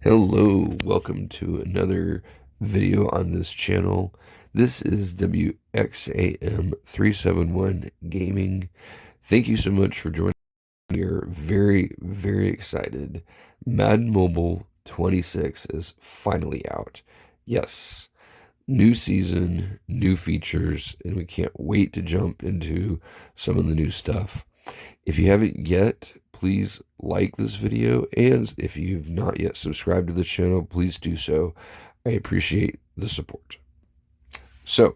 Hello, welcome to another video on this channel. This is WXAM371 Gaming. Thank you so much for joining. We're very, very excited. Madden Mobile 26 is finally out. Yes, new season, new features, and we can't wait to jump into some of the new stuff. If you haven't yet, please like this video, and if you've not yet subscribed to the channel, please do so. I appreciate the support. So,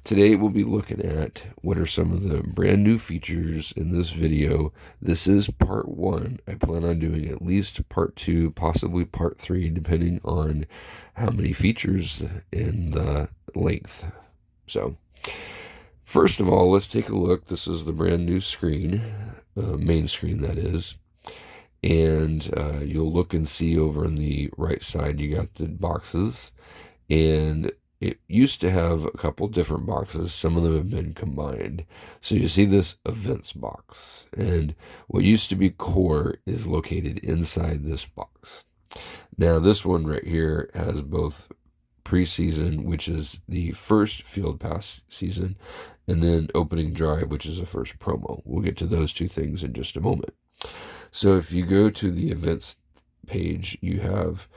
today we'll be looking at what are some of the brand new features in this video. This is part one. I plan on doing at least part two, possibly part three, depending on how many features and the length. So, first of all, let's take a look. This is the brand new screen, main screen that is. And you'll look and see over on the right side, you got the boxes. And it used to have a couple different boxes. Some of them have been combined. So you see this events box. And what used to be core is located inside this box. Now, this one right here has both preseason, which is the first field pass season, and then opening drive, which is the first promo. We'll get to those two things in just a moment. So if you go to the events page, you have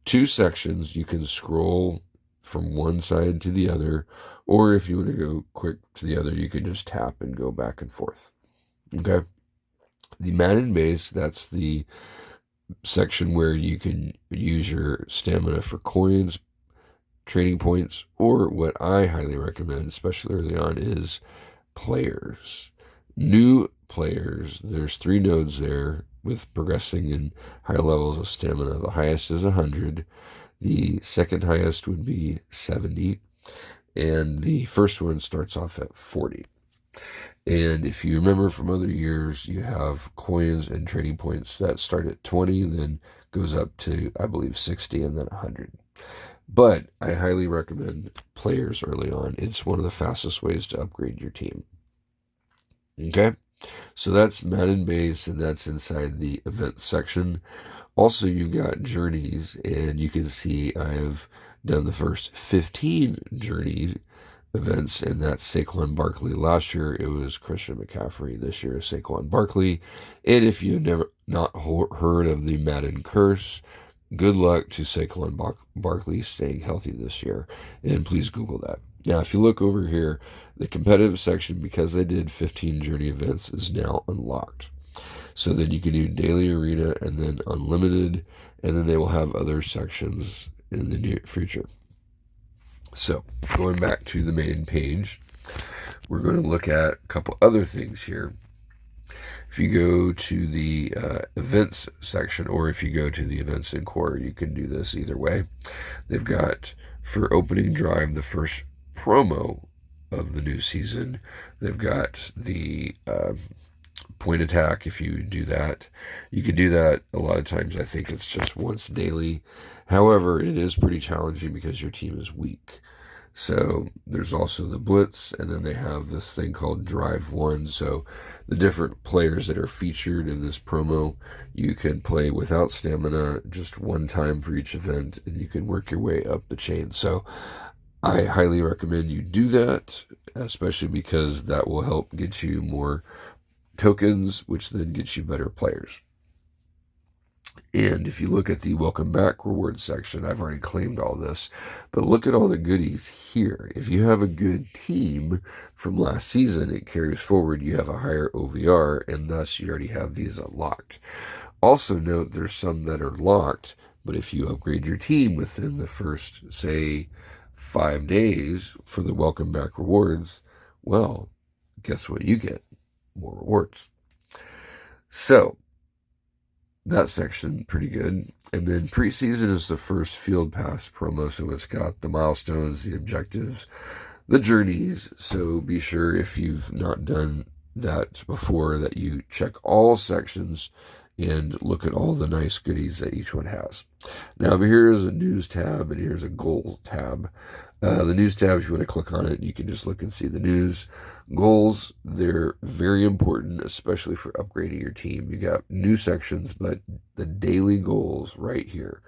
two sections. You can scroll from one side to the other, or if you want to go quick to the other, you can just tap and go back and forth. Okay. The Madden base, that's the section where you can use your stamina for coins, trading points, or what I highly recommend, especially early on, is players. New players, there's 3 nodes there with progressing in high levels of stamina. The highest is 100. The second highest would be 70. And the first one starts off at 40. And if you remember from other years, you have coins and trading points that start at 20, then goes up to, I believe, 60 and then 100. But I highly recommend players early on. It's one of the fastest ways to upgrade your team. Okay, so that's Madden base, and that's inside the events section. Also, you've got journeys, and you can see I've done the first 15 journey events, and that's Saquon Barkley. Last year, it was Christian McCaffrey. This year is Saquon Barkley. And if you've never not heard of the Madden curse, good luck to Saquon Barkley staying healthy this year. And please Google that. Now, if you look over here, the competitive section, because I did 15 journey events, is now unlocked. So then you can do daily arena and then unlimited, and then they will have other sections in the near future. So going back to the main page, we're going to look at a couple other things here. If you go to the events section, or if you go to the events in core, you can do this either way. They've got, for opening drive, the first promo of the new season. They've got the point attack. If you do that, you can do that a lot of times. I think it's just once daily. However, it is pretty challenging because your team is weak. So there's also the blitz, and then they have this thing called drive one. So the different players that are featured in this promo, you can play without stamina just one time for each event, and you can work your way up the chain. So I highly recommend you do that, especially because that will help get you more tokens, which then gets you better players. And if you look at the welcome back reward section, I've already claimed all this, but look at all the goodies here. If you have a good team from last season, it carries forward. You have a higher OVR, and thus you already have these unlocked. Also note there's some that are locked, but if you upgrade your team within the first, say, 5 days for the welcome back rewards, well, guess what you get? More rewards. So that section, pretty good. And then preseason is the first field pass promo, so it's got the milestones, the objectives, the journeys. So be sure, if you've not done that before, that you check all sections and look at all the nice goodies that each one has. Now, here is a news tab, and here's a goal tab. The news tab, if you want to click on it, you can just look and see the news. Goals, they're very important, especially for upgrading your team. You got new sections, but the daily goals right here.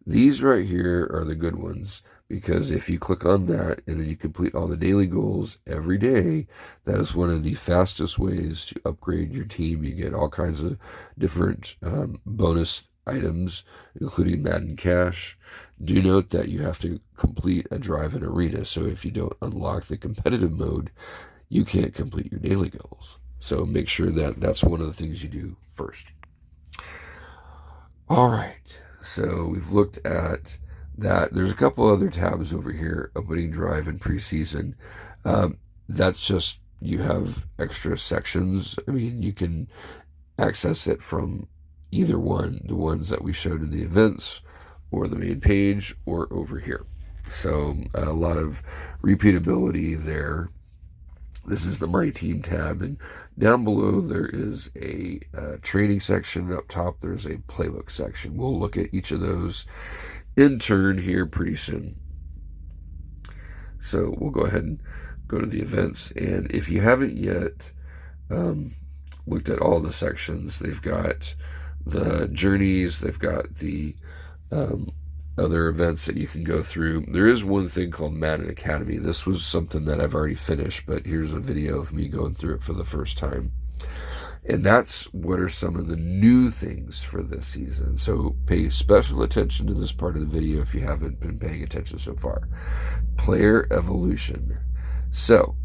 These right here are the good ones, because if you click on that and then you complete all the daily goals every day, that is one of the fastest ways to upgrade your team. You get all kinds of different bonus items, including Madden Cash. Do note that you have to complete a drive in arena, so if you don't unlock the competitive mode, you can't complete your daily goals. So make sure that that's one of the things you do first. All right, so we've looked at that. There's a couple other tabs over here, opening drive and preseason. That's just, you have extra sections. I mean, you can access it from either one, the ones that we showed in the events, or the main page, or over here. So a lot of repeatability there. This is the My Team tab, and down below there is a training section. Up top there's a Playbook section. We'll look at each of those in turn here pretty soon. So we'll go ahead and go to the events, and if you haven't yet looked at all the sections, they've got the journeys, they've got the other events that you can go through. There is one thing called Madden Academy. This was something that I've already finished, but here's a video of me going through it for the first time. And that's what are some of the new things for this season. So pay special attention to this part of the video if you haven't been paying attention so far. Player evolution. So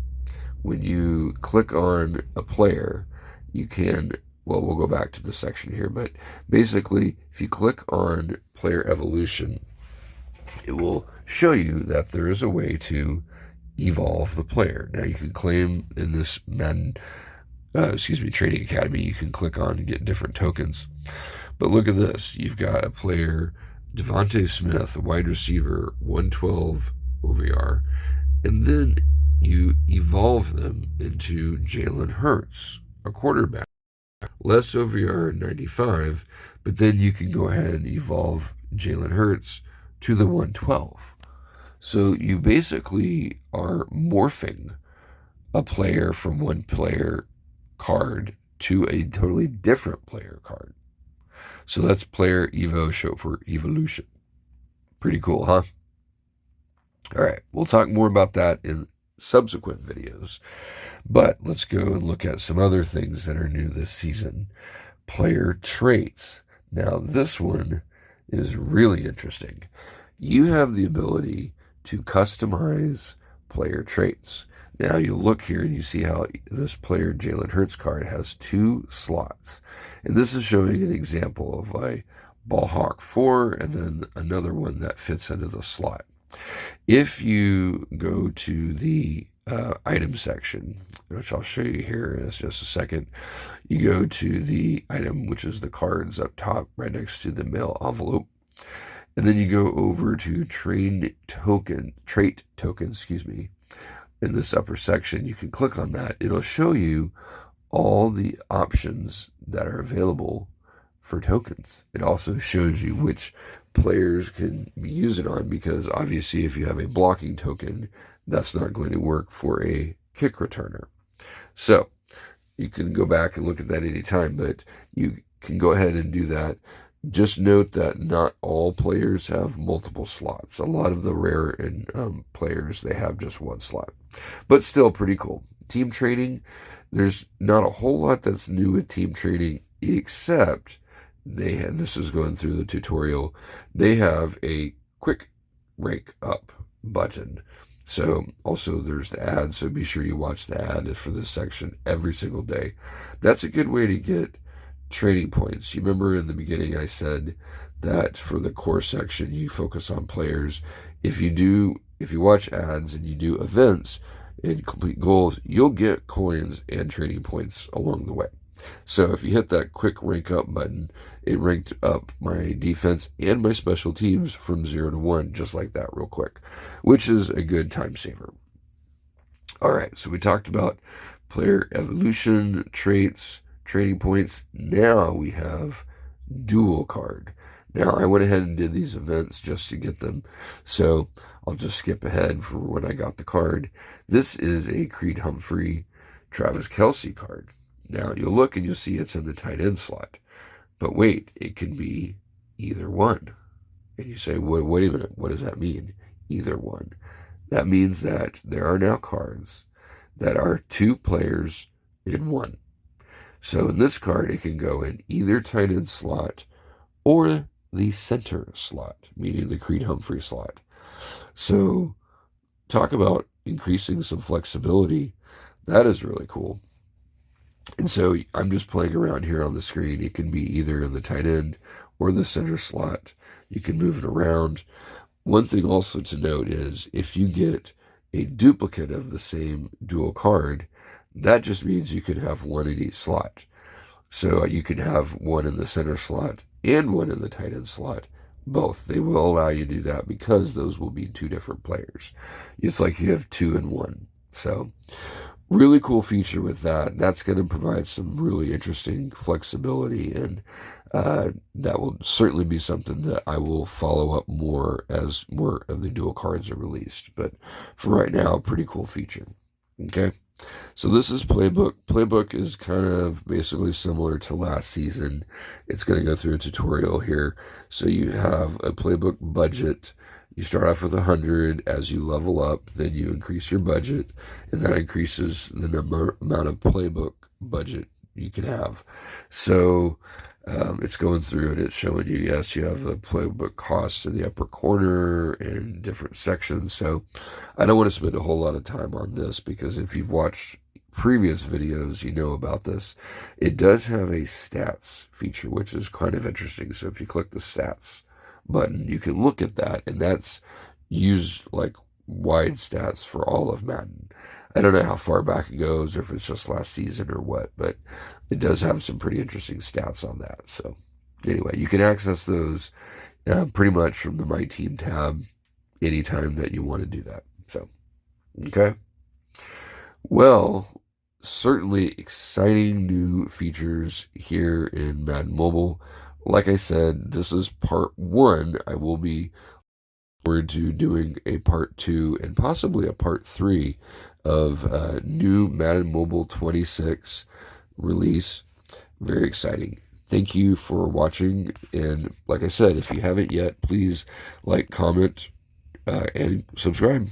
when you click on a player, you can, well, we'll go back to the section here, but basically if you click on player evolution, it will show you that there is a way to evolve the player. Now you can claim in this Madden Training Academy, you can click on and get different tokens. But look at this. You've got a player, Devontae Smith, a wide receiver, 112 OVR, and then you evolve them into Jalen Hurts, a quarterback. Less OVR, 95, but then you can go ahead and evolve Jalen Hurts to the 112. So you basically are morphing a player from one player card to a totally different player card. So that's player evo, short for evolution. Pretty cool, huh? All right, we'll talk more about that in subsequent videos. But let's go and look at some other things that are new this season. Player traits. Now, this one is really interesting. You have the ability to customize player traits. Now, you'll look here and you see how this player Jalen Hurts card has 2 slots. And this is showing an example of a ball hawk 4 and then another one that fits into the slot. If you go to the item section, which I'll show you here in just a second, you go to the item, which is the cards up top right next to the mail envelope, and then you go over to trait token, in this upper section. You can click on that. It'll show you all the options that are available for tokens. It also shows you which players can use it on, because obviously if you have a blocking token, that's not going to work for a kick returner. So you can go back and look at that anytime, but you can go ahead and do that. Just note that not all players have multiple slots. A lot of the rare players, they have just 1 slot, but still pretty cool. Team training, there's not a whole lot that's new with team training, except they had, this is going through the tutorial, they have a quick rank up button. So also there's the ad, so be sure you watch the ad for this section every single day. That's a good way to get training points. You remember in the beginning I said that for the core section you focus on players. If you watch ads and you do events and complete goals, you'll get coins and training points along the way. So if you hit that quick rank up button, it ranked up my defense and my special teams from 0 to 1, just like that real quick, which is a good time saver. All right, so we talked about player evolution, traits, trading points. Now we have dual card. Now I went ahead and did these events just to get them, so I'll just skip ahead for when I got the card. This is a Creed Humphrey, Travis Kelce card. Now you'll look and you'll see it's in the tight end slot, but wait, it can be either one. And you say, wait a minute, what does that mean? Either one. That means that there are now cards that are two players in one. So in this card, it can go in either tight end slot or the center slot, meaning the Creed Humphrey slot. So talk about increasing some flexibility. That is really cool. And so I'm just playing around here on the screen. It can be either in the tight end or the center slot. You can move it around. One thing also to note is if you get a duplicate of the same dual card, that just means you could have one in each slot. So you could have one in the center slot and one in the tight end slot. Both. They will allow you to do that because those will be two different players. It's like you have two in one. So really cool feature with that. That's going to provide some really interesting flexibility, and that will certainly be something that I will follow up more as more of the dual cards are released. But for right now, pretty cool feature. Okay. So this is Playbook. Playbook is kind of basically similar to last season. It's going to go through a tutorial here. So you have a Playbook budget. You start off with 100. As you level up, then you increase your budget, and that increases the amount of Playbook budget you can have. So it's going through and it's showing you, yes, you have the Playbook costs in the upper corner and different sections. So I don't want to spend a whole lot of time on this because if you've watched previous videos, you know about this. It does have a stats feature, which is kind of interesting. So if you click the stats button, you can look at that, and that's used like wide stats for all of Madden. I don't know how far back it goes, or if it's just last season or what, but it does have some pretty interesting stats on that. So anyway, you can access those pretty much from the My Team tab anytime that you want to do that. So, okay. Well, certainly exciting new features here in Madden Mobile. Like I said, this is part one. I will be forward to doing a part 2 and possibly a part 3 of new Madden Mobile 26 release. Very exciting. Thank you for watching. And like I said, if you haven't yet, please like, comment, and subscribe.